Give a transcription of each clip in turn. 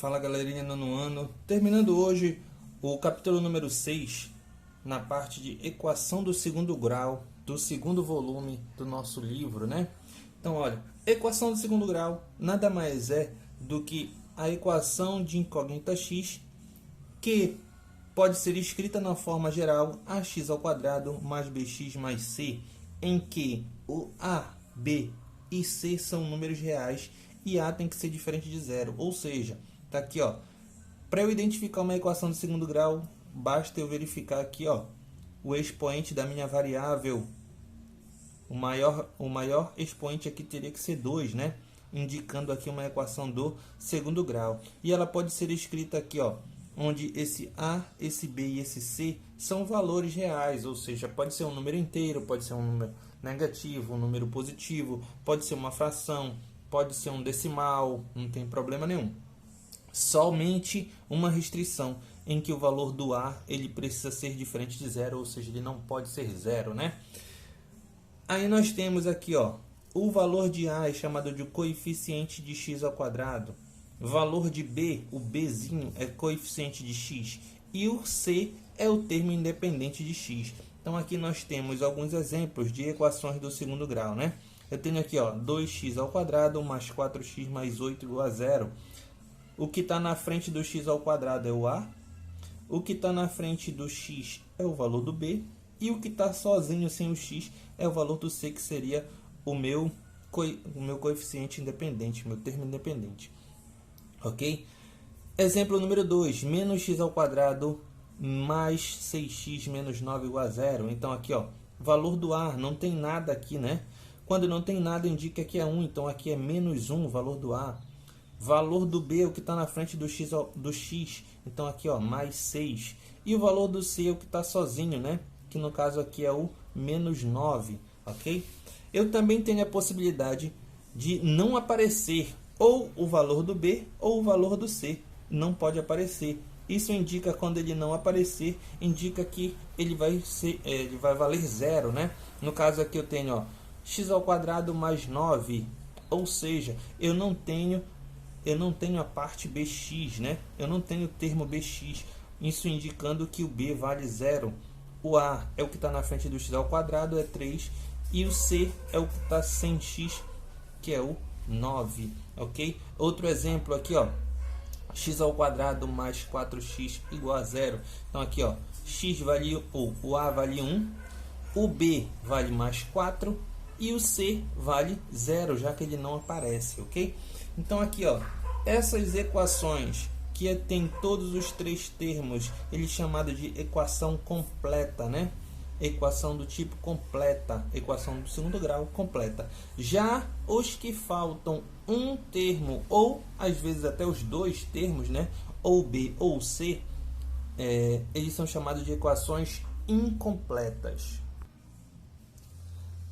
Fala galerinha, nono ano, terminando hoje o capítulo número 6, na parte de equação do segundo grau, do segundo volume do nosso livro, né? Então olha, equação do segundo grau nada mais é do que a equação de incógnita x, que pode ser escrita na forma geral ax ao quadrado mais bx mais c, em que o a, b e c são números reais e a tem que ser diferente de zero, ou seja, tá aqui, ó. Para eu identificar uma equação de segundo grau, basta eu verificar aqui, ó, o expoente da minha variável. O maior expoente aqui teria que ser 2, né? Indicando aqui uma equação do segundo grau. E ela pode ser escrita aqui, ó, onde esse a, esse b e esse c são valores reais, ou seja, pode ser um número inteiro, pode ser um número negativo, um número positivo, pode ser uma fração, pode ser um decimal, não tem problema nenhum. Somente uma restrição em que o valor do a ele precisa ser diferente de zero, ou seja, ele não pode ser zero, né? Aí nós temos aqui, ó, o valor de a é chamado de coeficiente de x ao quadrado. O valor de b, o bzinho, é coeficiente de x. E o c é o termo independente de x. Então aqui nós temos alguns exemplos de equações do segundo grau, né? Eu tenho aqui, ó, 2x ao quadrado mais 4x mais 8 igual a zero. O que está na frente do x ao quadrado é o a. O que está na frente do x é o valor do b. E o que está sozinho sem o x é o valor do c, que seria o meu coeficiente independente, meu termo independente. Ok? Exemplo número 2. Menos x ao quadrado mais 6x menos 9 igual a zero. Então aqui, ó, valor do a, não tem nada aqui, né? Quando não tem nada, indica que é 1. Então aqui é menos 1 o valor do a. Valor do b, o que está na frente do x. Então aqui, ó, mais 6. E o valor do c, o que está sozinho, né? Que no caso aqui é o menos 9. Ok? Eu também tenho a possibilidade de não aparecer ou o valor do b ou o valor do c. Não pode aparecer. Isso indica, quando ele não aparecer, indica que ele vai valer zero, né? No caso aqui eu tenho, ó, x ao quadrado mais 9. Ou seja, eu não tenho a parte bx, né? Eu não tenho o termo bx. Isso indicando que o b vale zero. O a é o que está na frente do x ao quadrado, é 3. E o c é o que está sem x, que é o 9. Ok? Outro exemplo aqui, ó. X ao quadrado mais 4x igual a zero. Então aqui, ó, x vale, o a vale 1. O b vale mais 4. E o c vale zero, já que ele não aparece, ok? Então aqui, ó, essas equações que tem todos os três termos, ele é chamado de equação completa, né? Equação do tipo completa, equação do segundo grau completa. Já os que faltam um termo, ou às vezes até os dois termos, né? Ou b ou c, eles são chamados de equações incompletas.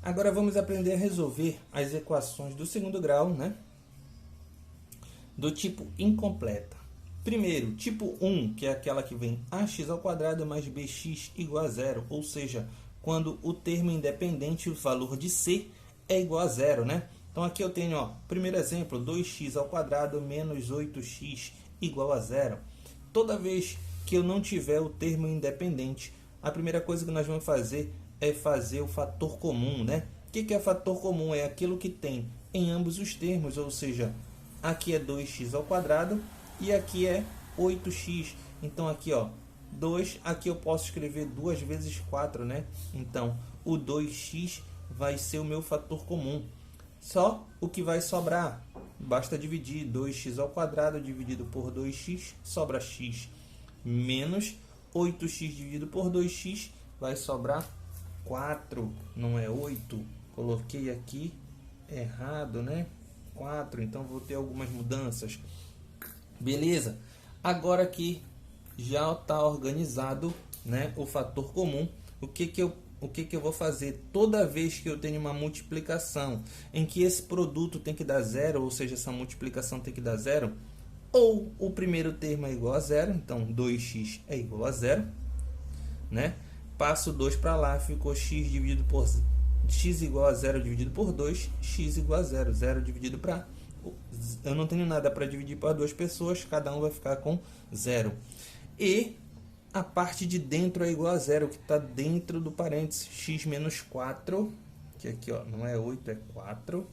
Agora vamos aprender a resolver as equações do segundo grau, né? Do tipo incompleta. Primeiro, tipo 1, que é aquela que vem ax ao quadrado mais bx igual a zero, ou seja, quando o termo independente, o valor de c, é igual a zero, né? Então aqui eu tenho, ó, primeiro exemplo, 2x ao quadrado menos 8x igual a zero. Toda vez que eu não tiver o termo independente, a primeira coisa que nós vamos fazer é fazer o fator comum, né? O que é fator comum? É aquilo que tem em ambos os termos, ou seja, aqui é 2x ao quadrado e aqui é 8x. Então aqui, ó, 2, aqui eu posso escrever 2 vezes 4, né? Então o 2x vai ser o meu fator comum. Só o que vai sobrar, basta dividir 2x ao quadrado dividido por 2x, sobra x. Menos 8x dividido por 2x, vai sobrar 4, não é 8. Coloquei aqui errado, né? 4, então vou ter algumas mudanças. Beleza? Agora aqui já está organizado, né, o fator comum. O que eu vou fazer? Toda vez que eu tenho uma multiplicação em que esse produto tem que dar zero, ou seja, essa multiplicação tem que dar zero, ou o primeiro termo é igual a zero, então 2x é igual a zero, né? Passo 2 para lá, ficou x dividido por x igual a zero dividido por 2, x igual a zero, 0 dividido para eu não tenho nada para dividir para duas pessoas, cada um vai ficar com 0. E a parte de dentro é igual a 0, que está dentro do parênteses, x menos 4, que aqui ó, não é 8, é 4,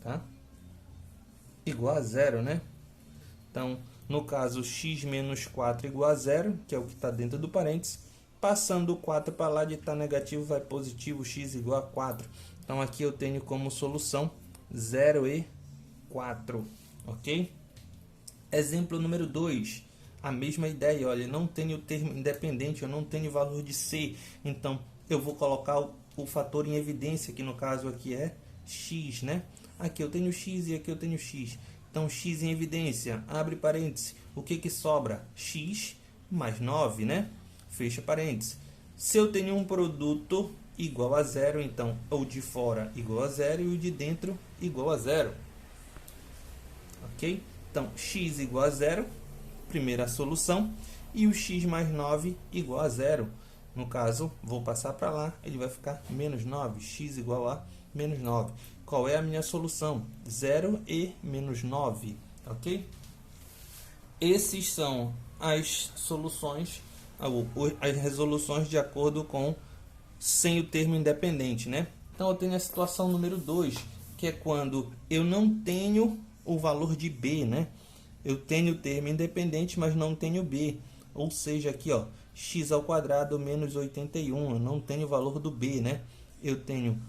tá? Igual a 0, né? Então, no caso, x menos 4 igual a 0, que é o que está dentro do parênteses. Passando o 4 para lá, de estar negativo vai positivo, x igual a 4. Então, aqui eu tenho como solução 0 e 4, ok? Exemplo número 2. A mesma ideia, olha, não tenho termo independente, eu não tenho valor de c. Então, eu vou colocar o fator em evidência, que no caso aqui é x, né? Aqui eu tenho x e aqui eu tenho x. Então, x em evidência, abre parênteses. O que sobra? X mais 9, né? Fecha parênteses. Se eu tenho um produto igual a 0, então, o de fora igual a 0 e o de dentro igual a 0. Ok? Então, x igual a 0, primeira solução, e o x mais 9 igual a 0. No caso, vou passar para lá, ele vai ficar menos 9, x igual a menos 9. Qual é a minha solução? 0 e menos 9, ok? Esses são as soluções, as resoluções de acordo com sem o termo independente, né? Então, eu tenho a situação número 2, que é quando eu não tenho o valor de b, né? Eu tenho o termo independente, mas não tenho b. Ou seja, aqui, ó, x ao quadrado menos 81. Eu não tenho o valor do b, né? Eu tenho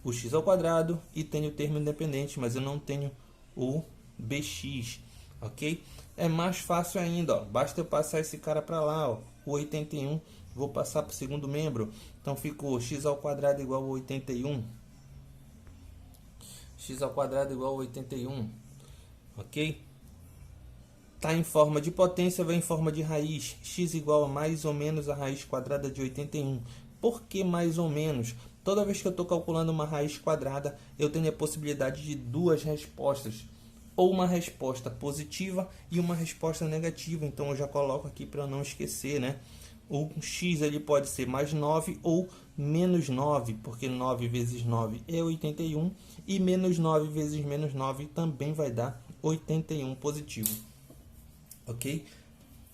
o x ao quadrado e tenho o termo independente, mas eu não tenho o bx, ok? É mais fácil ainda, ó. Basta eu passar esse cara para lá, ó, o 81. Vou passar para o segundo membro. Então, ficou x ao quadrado igual a 81. X ao quadrado igual a 81, ok? Está em forma de potência, vem em forma de raiz. X igual a mais ou menos a raiz quadrada de 81. Por que mais ou menos? Toda vez que eu estou calculando uma raiz quadrada, eu tenho a possibilidade de duas respostas. Ou uma resposta positiva e uma resposta negativa. Então, eu já coloco aqui para não esquecer, né? O x ele pode ser mais 9 ou menos 9, porque 9 vezes 9 é 81. E menos 9 vezes menos 9 também vai dar 81 positivo. Ok?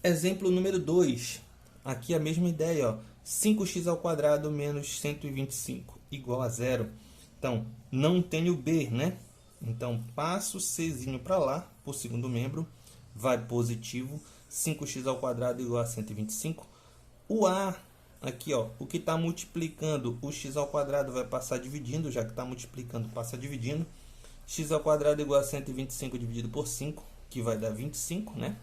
Exemplo número 2. Aqui a mesma ideia, ó. 5x ao quadrado menos 125 igual a 0. Então, não tenho b, né? Então, passo o czinho para lá, para o segundo membro. Vai positivo. 5x ao quadrado igual a 125. O a, aqui, ó, o que está multiplicando o x ao quadrado vai passar dividindo, já que está multiplicando, passa dividindo. X ao quadrado igual a 125 dividido por 5, que vai dar 25, né?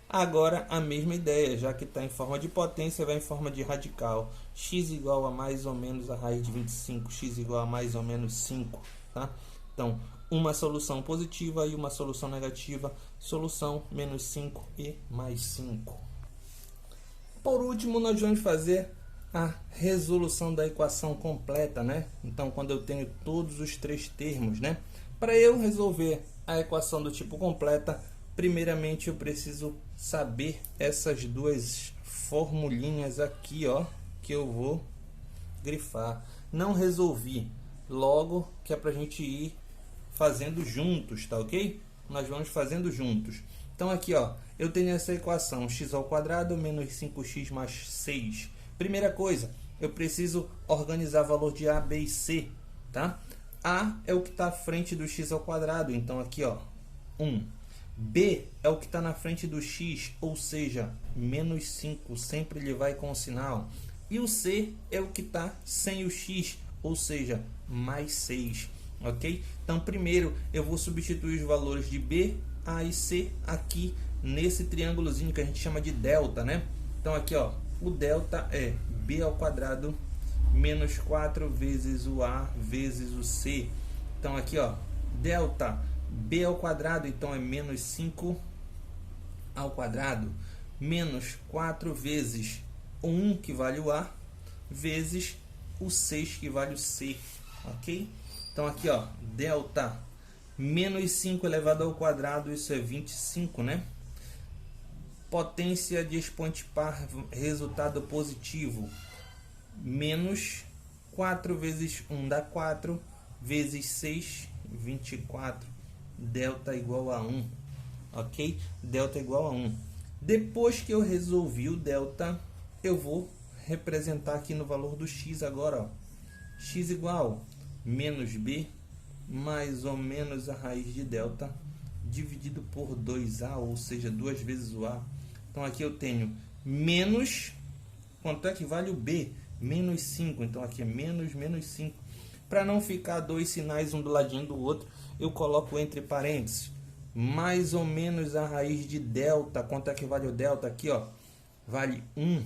Agora, a mesma ideia, já que está em forma de potência, vai em forma de radical. X igual a mais ou menos a raiz de 25, x igual a mais ou menos 5, tá? Então, uma solução positiva e uma solução negativa. Solução menos 5 e mais 5. Por último, nós vamos fazer a resolução da equação completa, né? Então, quando eu tenho todos os três termos, né? Para eu resolver a equação do tipo completa, primeiramente eu preciso saber essas duas formulinhas aqui, ó, que eu vou grifar. Não resolvi, logo que é para a gente ir fazendo juntos, tá ok? Nós vamos fazendo juntos. Então, aqui, ó, eu tenho essa equação, x ao quadrado menos 5x mais 6. Primeira coisa, eu preciso organizar valor de a, b e c, tá? A é o que está à frente do x ao quadrado, então aqui, ó, 1. B é o que está na frente do x, ou seja, menos 5, sempre ele vai com o sinal. E o c é o que está sem o x, ou seja, mais 6, ok? Então, primeiro, eu vou substituir os valores de b, a e c aqui nesse triângulozinho que a gente chama de delta, né? Então, aqui, ó, o delta é b ao quadrado menos 4 vezes o a vezes o c. Então, aqui, ó, delta b ao quadrado, então é menos 5 ao quadrado, menos 4 vezes o 1, que vale o a, vezes o 6, que vale o c, ok? Então, aqui, ó, delta menos 5 elevado ao quadrado, isso é 25, né? Potência de expoente par, resultado positivo, menos 4 vezes 1 dá 4, vezes 6, 24. delta igual a 1, ok? Delta igual a 1. Depois que eu resolvi o delta, eu vou representar aqui no valor do x agora, ó. X igual menos b mais ou menos a raiz de delta dividido por 2a, ou seja, 2 vezes o a. Então aqui eu tenho menos, quanto é que vale o b? Menos 5, então aqui é menos 5. Para não ficar dois sinais um do ladinho do outro, eu coloco entre parênteses, mais ou menos a raiz de delta. Quanto é que vale o delta? Aqui, ó, vale 1.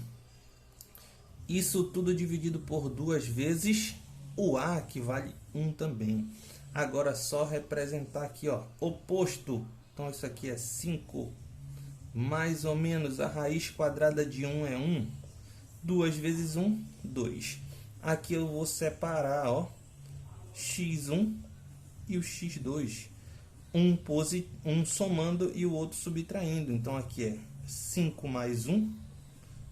Isso tudo dividido por 2 vezes o a, que vale 1 também. Agora só representar aqui, ó, oposto. Então isso aqui é 5. Mais ou menos a raiz quadrada de 1 é 1. 2 vezes 1, 2. Aqui eu vou separar, ó, x1 e o x2. Um somando e o outro subtraindo. Então aqui é 5 mais 1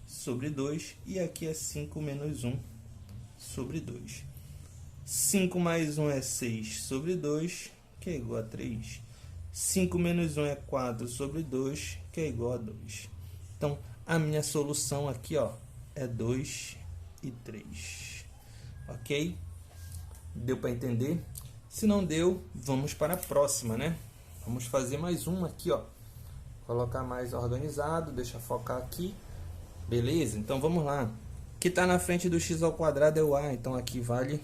sobre 2. E aqui é 5 menos 1 sobre 2. 5 mais 1 é 6 sobre 2, que é igual a 3. 5 menos 1 é 4 sobre 2, que é igual a 2. Então, a minha solução aqui, ó, é 2 e 3. Ok? Deu para entender? Se não deu, vamos para a próxima, né? Vamos fazer mais uma aqui, ó. Colocar mais organizado, deixa eu focar aqui. Beleza? Então, vamos lá. O que está na frente do x ao quadrado é o a, então aqui vale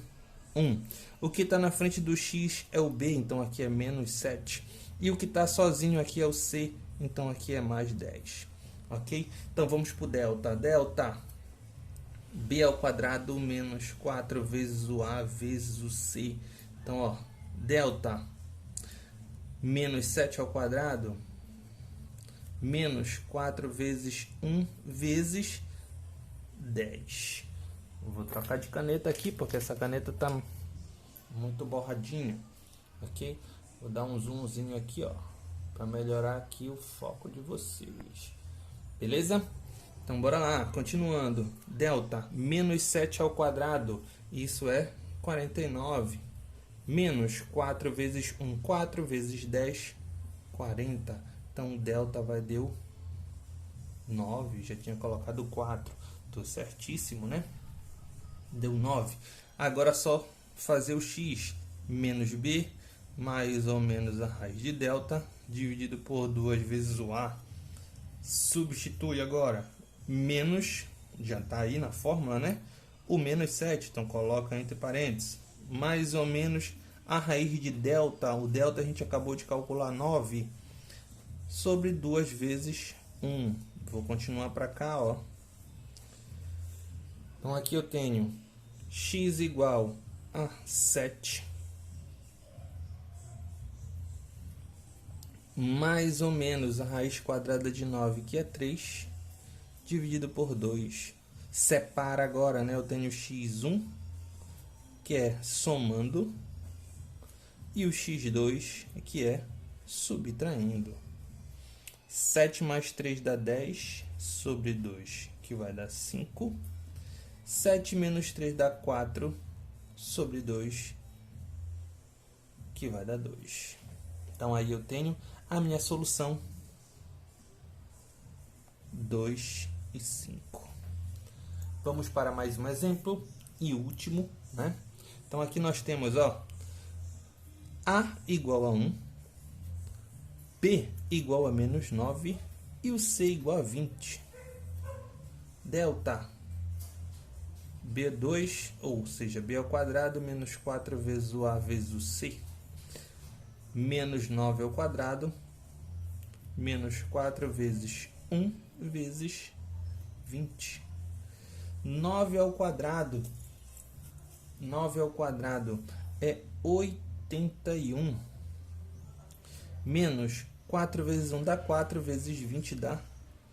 1. O que está na frente do x é o b, então aqui é menos 7. E o que está sozinho aqui é o c, então aqui é mais 10. Ok? Então vamos para o delta. Delta b ao quadrado menos 4 vezes o a vezes o c. Então, ó, delta menos 7 ao quadrado menos 4 vezes 1 vezes 10. Vou trocar de caneta aqui, porque essa caneta tá muito borradinha, ok? Vou dar um zoomzinho aqui, ó, para melhorar aqui o foco de vocês. Beleza? Então, bora lá, continuando. Delta, menos 7 ao quadrado, isso é 49. Menos 4 vezes 1, 4 vezes 10, 40. Então, delta vai deu 9, já tinha colocado 4. Tô certíssimo, né? Deu 9. Agora é só fazer o x menos b, mais ou menos a raiz de delta, dividido por 2 vezes o a. Substitui agora. Menos, já está aí na fórmula, né? O menos 7, então coloca entre parênteses. Mais ou menos a raiz de delta. O delta a gente acabou de calcular 9. Sobre 2 vezes 1. Vou continuar para cá, ó. Então aqui eu tenho x igual a 7 mais ou menos a raiz quadrada de 9, que é 3, dividido por 2. Separa agora, né? Eu tenho x1, que é somando, e o x2, que é subtraindo. 7 mais 3 dá 10 sobre 2, que vai dar 5. 7 menos 3 dá 4 sobre 2, que vai dar 2. Então, aí eu tenho a minha solução, 2 e 5. Vamos para mais um exemplo e último, né? Então, aqui nós temos, ó, a igual a 1, b igual a menos 9 e o c igual a 20. Delta b2, ou seja, b ao quadrado menos 4 vezes o a vezes o c, menos 9 ao quadrado, menos 4 vezes 1 vezes 20. 9 ao quadrado é 81. Menos 4 vezes 1 dá 4, vezes 20 dá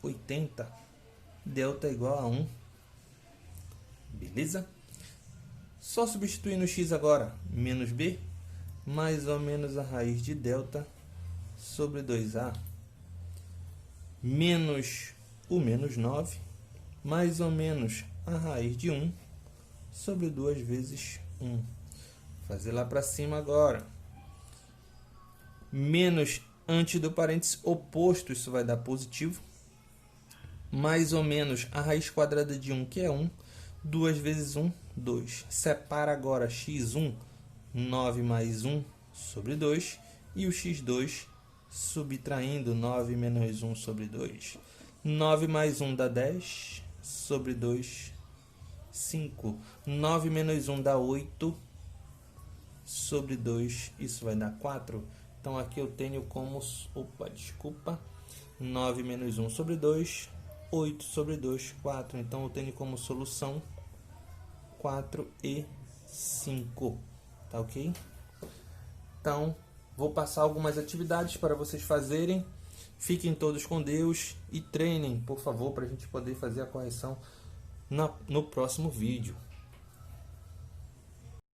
80. Delta igual a 1. Beleza? Só substituir no x agora. Menos b, mais ou menos a raiz de delta sobre 2a. Menos o menos 9, mais ou menos a raiz de 1 sobre 2 vezes 1. Vou fazer lá para cima agora. menos antes do parênteses oposto, isso vai dar positivo, mais ou menos a raiz quadrada de 1, que é 1, 2 vezes 1, 2. Separa agora x1, 9 mais 1 sobre 2, e o x2, subtraindo 9 menos 1 sobre 2. 9 mais 1 dá 10, sobre 2, 5. 9 menos 1 dá 8, sobre 2, isso vai dar 4. Então aqui eu tenho como, 9 menos 1 sobre 2, 8 sobre 2, 4. Então eu tenho como solução 4 e 5, tá ok? Então, vou passar algumas atividades para vocês fazerem. Fiquem todos com Deus e treinem, por favor, para a gente poder fazer a correção no próximo vídeo.